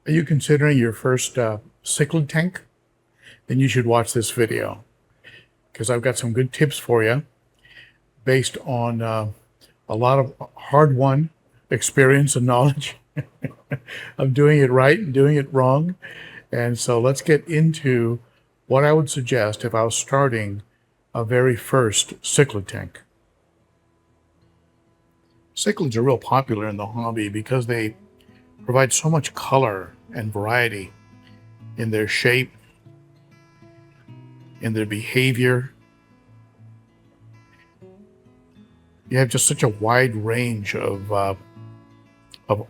Are you considering your first cichlid tank? Then you should watch this video because I've got some good tips for you based on a lot of hard-won experience and knowledge of doing it right and doing it wrong. And so let's get into what I would suggest if I was starting a very first cichlid tank. Cichlids are real popular in the hobby because they provide so much color and variety in their shape, in their behavior. You have just such a wide range of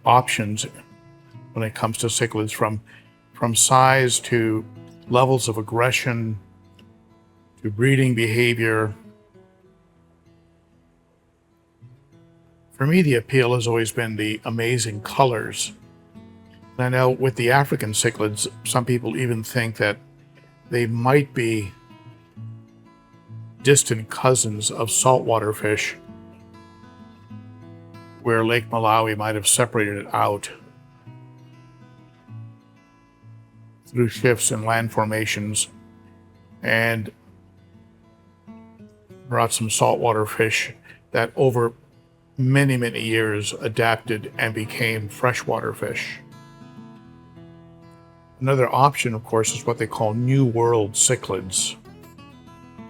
options when it comes to cichlids, from size to levels of aggression to breeding behavior. For me, the appeal has always been the amazing colors. And I know with the African cichlids, some people even think that they might be distant cousins of saltwater fish, where Lake Malawi might have separated it out through shifts in land formations and brought some saltwater fish that over many, many years adapted and became freshwater fish. Another option, of course, is what they call New World cichlids.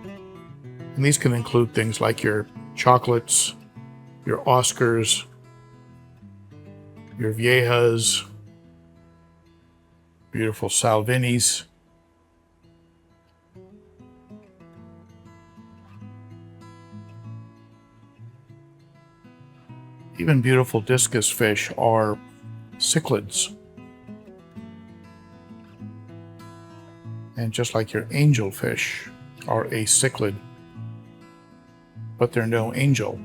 And these can include things like your chocolates, your Oscars, your Viejas, beautiful Salvinis, even beautiful discus fish are cichlids. And just like your angelfish are a cichlid, but they're no angel.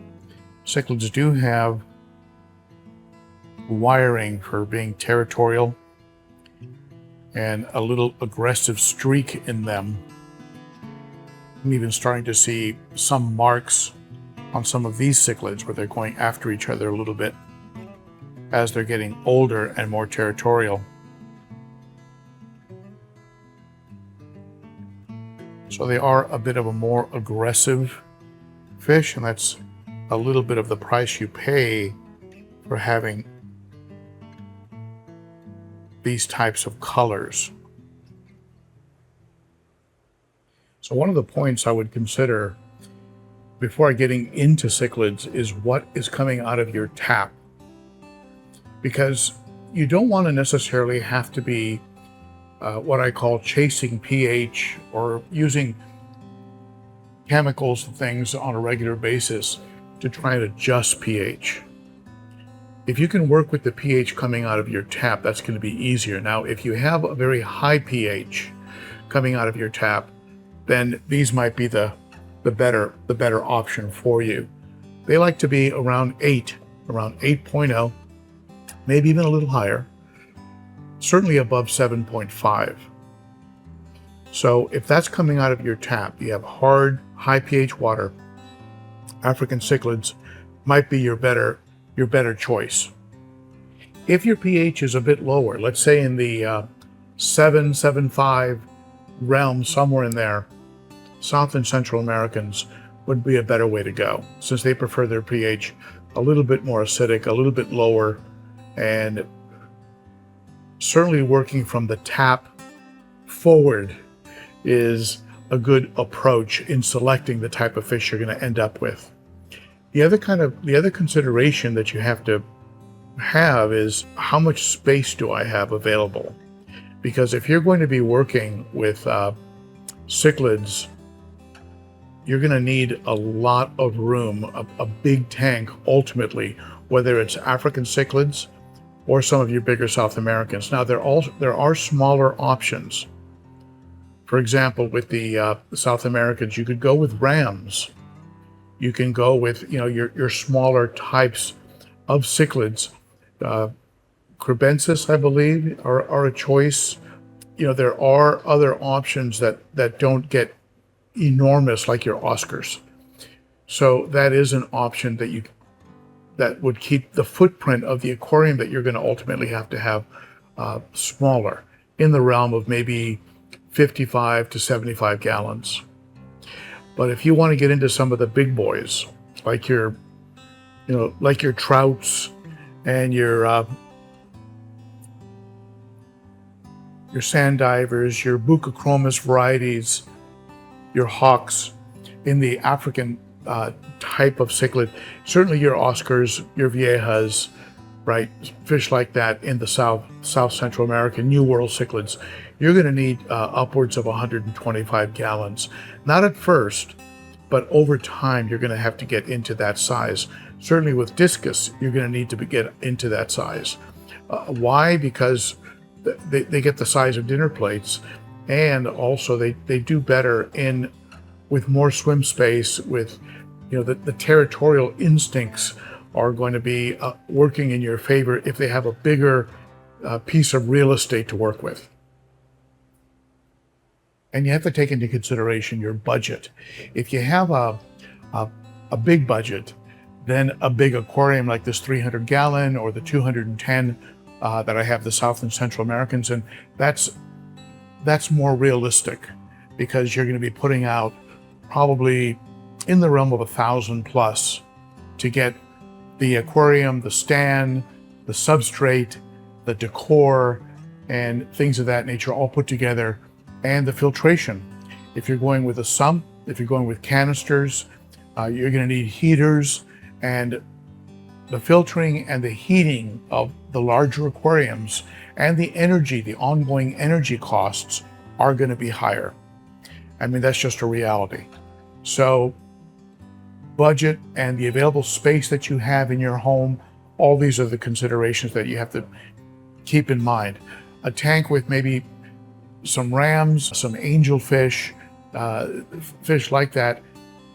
Cichlids do have wiring for being territorial and a little aggressive streak in them. I'm even starting to see some marks on some of these cichlids where they're going after each other a little bit as they're getting older and more territorial. So they are a bit of a more aggressive fish, and that's a little bit of the price you pay for having these types of colors. So one of the points I would consider before getting into cichlids is what is coming out of your tap, because you don't want to necessarily have to be what I call chasing pH or using chemicals and things on a regular basis to try and adjust pH. If you can work with the pH coming out of your tap, that's going to be easier. Now, if you have a very high pH coming out of your tap, then these might be the better option for you. They like to be around 8.0, maybe even a little higher, certainly above 7.5. So if that's coming out of your tap, you have hard, high pH water, African cichlids might be your better choice. If your pH is a bit lower, let's say in the 7.5 realm, somewhere in there, South and Central Americans would be a better way to go, since they prefer their pH a little bit more acidic, a little bit lower, and certainly working from the tap forward is a good approach in selecting the type of fish you're going to end up with. The other consideration that you have to have is how much space do I have available? Because if you're going to be working with cichlids, you're going to need a lot of room, a big tank ultimately, whether it's African cichlids or some of your bigger South Americans. Now, there are smaller options. For example, with the South Americans, you could go with rams. You can go with your smaller types of cichlids. Crebensis, I believe, are a choice. There are other options that don't get enormous like your Oscars. So that is an option that would keep the footprint of the aquarium that you're going to ultimately have smaller, in the realm of maybe 55 to 75 gallons. But if you want to get into some of the big boys, like your, like your trouts and your sand divers, your buccochromis varieties, your hawks in the African type of cichlid, certainly your Oscars, your Viejas, right? Fish like that in the South Central American New World cichlids, you're going to need upwards of 125 gallons. Not at first, but over time, you're going to have to get into that size. Certainly with discus, you're going to need to get into that size. Why? Because they get the size of dinner plates, and also they do better with more swim space, with the territorial instincts are going to be working in your favor if they have a bigger piece of real estate to work with. And you have to take into consideration your budget. If you have a big budget, then a big aquarium like this 300-gallon or the 210 that I have the South and Central Americans in, that's more realistic, because you're going to be putting out probably in the realm of 1,000 plus to get the aquarium, the stand, the substrate, the decor, and things of that nature all put together, and the filtration. If you're going with a sump, if you're going with canisters, you're going to need heaters, and the filtering and the heating of the larger aquariums and the ongoing energy costs are going to be higher. I mean, that's just a reality. So budget and the available space that you have in your home, all these are the considerations that you have to keep in mind. A tank with maybe some rams, some angelfish, fish like that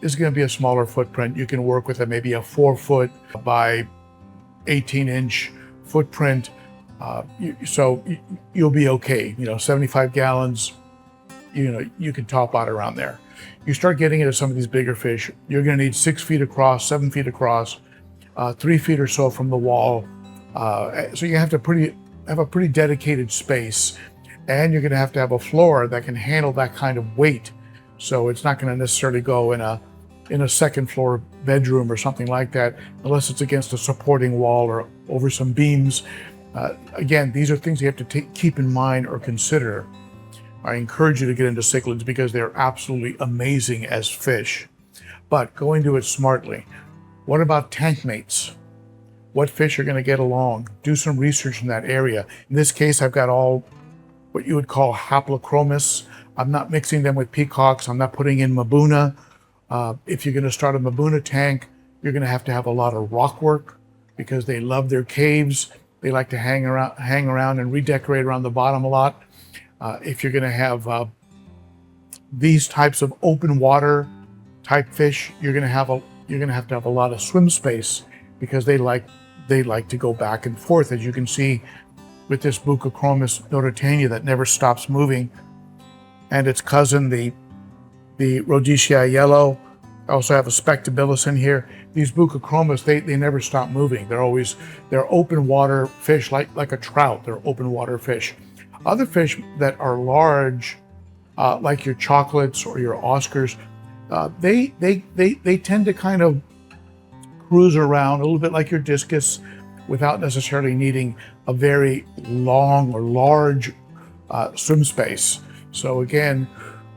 is going to be a smaller footprint. You can work with maybe a 4-foot by 18-inch footprint. So you'll be okay. 75 gallons, you can top out around there. You start getting into some of these bigger fish, you're going to need 6 feet across, 7 feet across, 3 feet or so from the wall. So you have to have a pretty dedicated space, and you're going to have a floor that can handle that kind of weight. So it's not going to necessarily go in a second floor bedroom or something like that, unless it's against a supporting wall or over some beams. Again, these are things you have to keep in mind or consider. I encourage you to get into cichlids because they're absolutely amazing as fish, but go into it smartly. What about tank mates? What fish are going to get along? Do some research in that area. In this case, I've got all what you would call haplochromis. I'm not mixing them with peacocks. I'm not putting in Mabuna. If you're going to start a Mabuna tank, you're going to have a lot of rock work, because they love their caves. They like to hang around and redecorate around the bottom a lot. If you're going to have these types of open water type fish, you're going to have a lot of swim space, because they like to go back and forth, as you can see with this buccochromis norditania that never stops moving, and its cousin, the rhodesiae yellow. I also have a spectabilis in here. These buccochromis, they never stop moving. They're open water fish, like a trout. They're open water fish. Other fish that are large, like your chocolates or your Oscars, they tend to kind of cruise around a little bit like your discus, without necessarily needing a very long or large swim space. So again,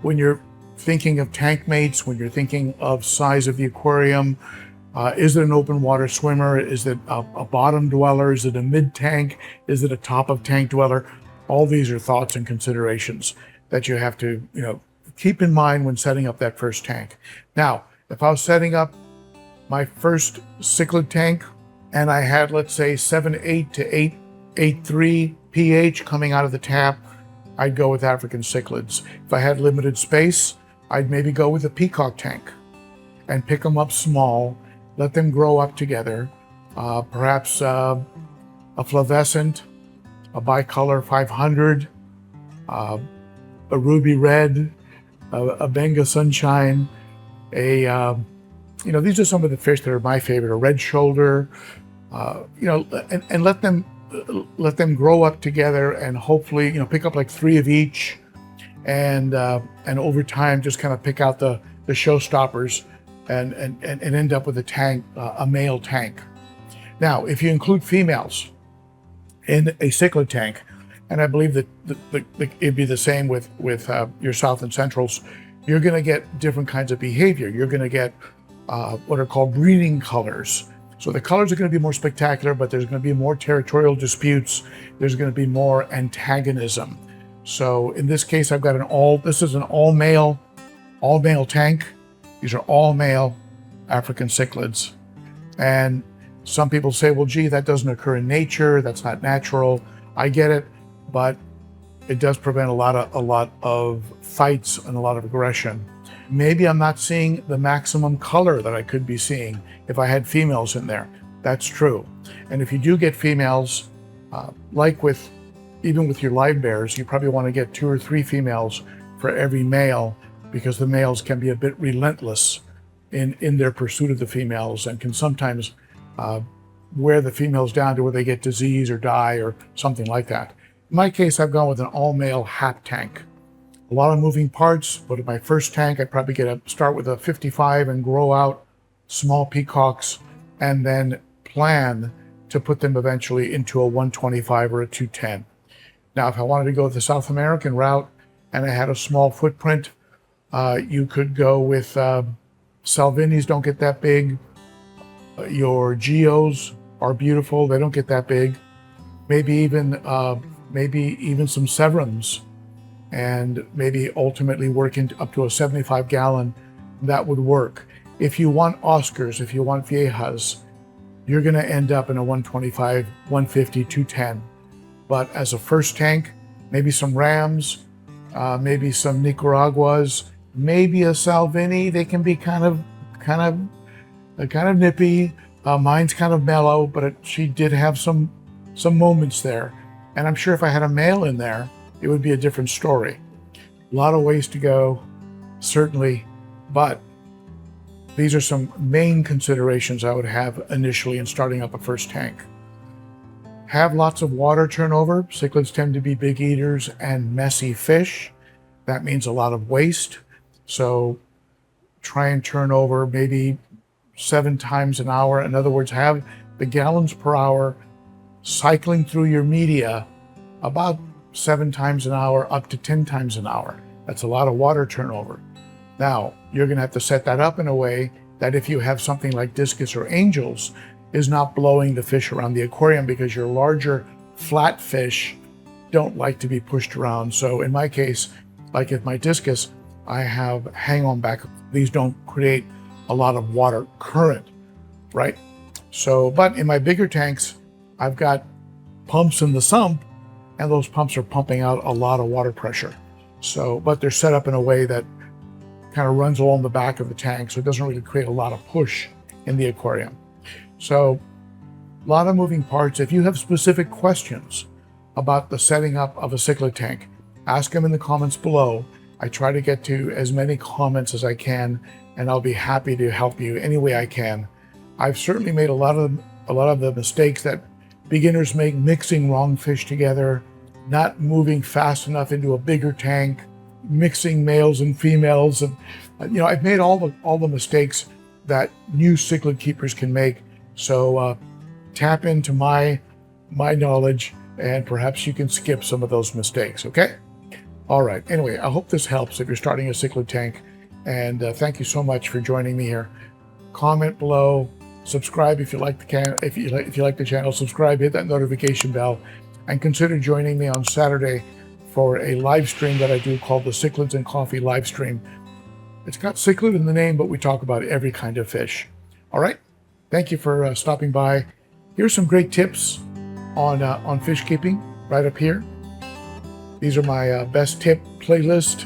when you're thinking of tank mates, when you're thinking of size of the aquarium, is it an open water swimmer? Is it a bottom dweller? Is it a mid tank? Is it a top of tank dweller? All these are thoughts and considerations that you have to, keep in mind when setting up that first tank. Now, if I was setting up my first cichlid tank and I had, let's say, 7.8 to 8.3 pH coming out of the tap, I'd go with African cichlids. If I had limited space, I'd maybe go with a peacock tank and pick them up small, let them grow up together, perhaps a flavescent, a bicolor 500, a ruby red, a Benga sunshine, these are some of the fish that are my favorite, a red shoulder, and let them let them grow up together, and hopefully, pick up like 3 of each, and over time just kind of pick out the showstoppers, and end up with a tank, a male tank. Now, if you include females in a cichlid tank, and I believe that it'd be the same with your South and Centrals, you're going to get different kinds of behavior. You're going to get what are called breeding colors. So the colors are going to be more spectacular, but there's going to be more territorial disputes. There's going to be more antagonism. So in this case, I've got this is an all male tank. These are all male African cichlids. And some people say, well, gee, that doesn't occur in nature. That's not natural. I get it, but it does prevent a lot of fights and a lot of aggression. Maybe I'm not seeing the maximum color that I could be seeing if I had females in there. That's true. And if you do get females, even with your live bears, you probably want to get 2 or 3 females for every male, because the males can be a bit relentless in their pursuit of the females, and can sometimes wear the females down to where they get disease or die or something like that. In my case, I've gone with an all-male hat tank. A lot of moving parts, but in my first tank, I'd probably start with a 55 and grow out small peacocks, and then plan to put them eventually into a 125 or a 210. Now, if I wanted to go the South American route and I had a small footprint, you could go with Salvinis. Don't get that big. Your Geos are beautiful. They don't get that big. Maybe even some Severums, and maybe ultimately work up to a 75-gallon. That would work. If you want Oscars, if you want Viejas, you're going to end up in a 125, 150, 210. But as a first tank, maybe some Rams, maybe some Nicaraguas, maybe a Salvini. They can be kind of nippy. Mine's kind of mellow, but she did have some moments there. And I'm sure if I had a male in there, it would be a different story. A lot of ways to go, certainly, but these are some main considerations I would have initially in starting up a first tank. Have lots of water turnover. Cichlids tend to be big eaters and messy fish. That means a lot of waste. So try and turn over maybe 7 times an hour. In other words, have the gallons per hour cycling through your media about 7 times an hour, up to 10 times an hour. That's a lot of water turnover. Now, you're going to have to set that up in a way that if you have something like discus or angels, is not blowing the fish around the aquarium, because your larger flat fish don't like to be pushed around. So in my case, like if my discus, I have hang on back. These don't create a lot of water current, right? So, but in my bigger tanks, I've got pumps in the sump, and those pumps are pumping out a lot of water pressure. So, but they're set up in a way that kind of runs along the back of the tank, so it doesn't really create a lot of push in the aquarium. So, a lot of moving parts. If you have specific questions about the setting up of a cichlid tank, ask them in the comments below. I try to get to as many comments as I can, and I'll be happy to help you any way I can. I've certainly made a lot of the mistakes that beginners make, mixing wrong fish together, not moving fast enough into a bigger tank, mixing males and females, and I've made all the mistakes that new cichlid keepers can make. So tap into my knowledge, and perhaps you can skip some of those mistakes. Okay. All right. Anyway, I hope this helps if you're starting a cichlid tank, and thank you so much for joining me here. Comment below, subscribe if you like the channel, subscribe, hit that notification bell, and consider joining me on Saturday for a live stream that I do called the Cichlids and Coffee live stream. It's got cichlid in the name, but we talk about every kind of fish. All right. Thank you for stopping by. Here's some great tips on fish keeping right up here. These are my best tip playlist,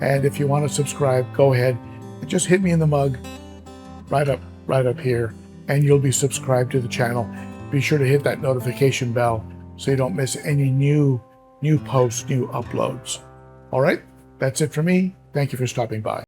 and if you want to subscribe, go ahead and just hit me in the mug right up here, and you'll be subscribed to the channel. Be sure to hit that notification bell so you don't miss any new posts, new uploads. All right, that's it for me. Thank you for stopping by.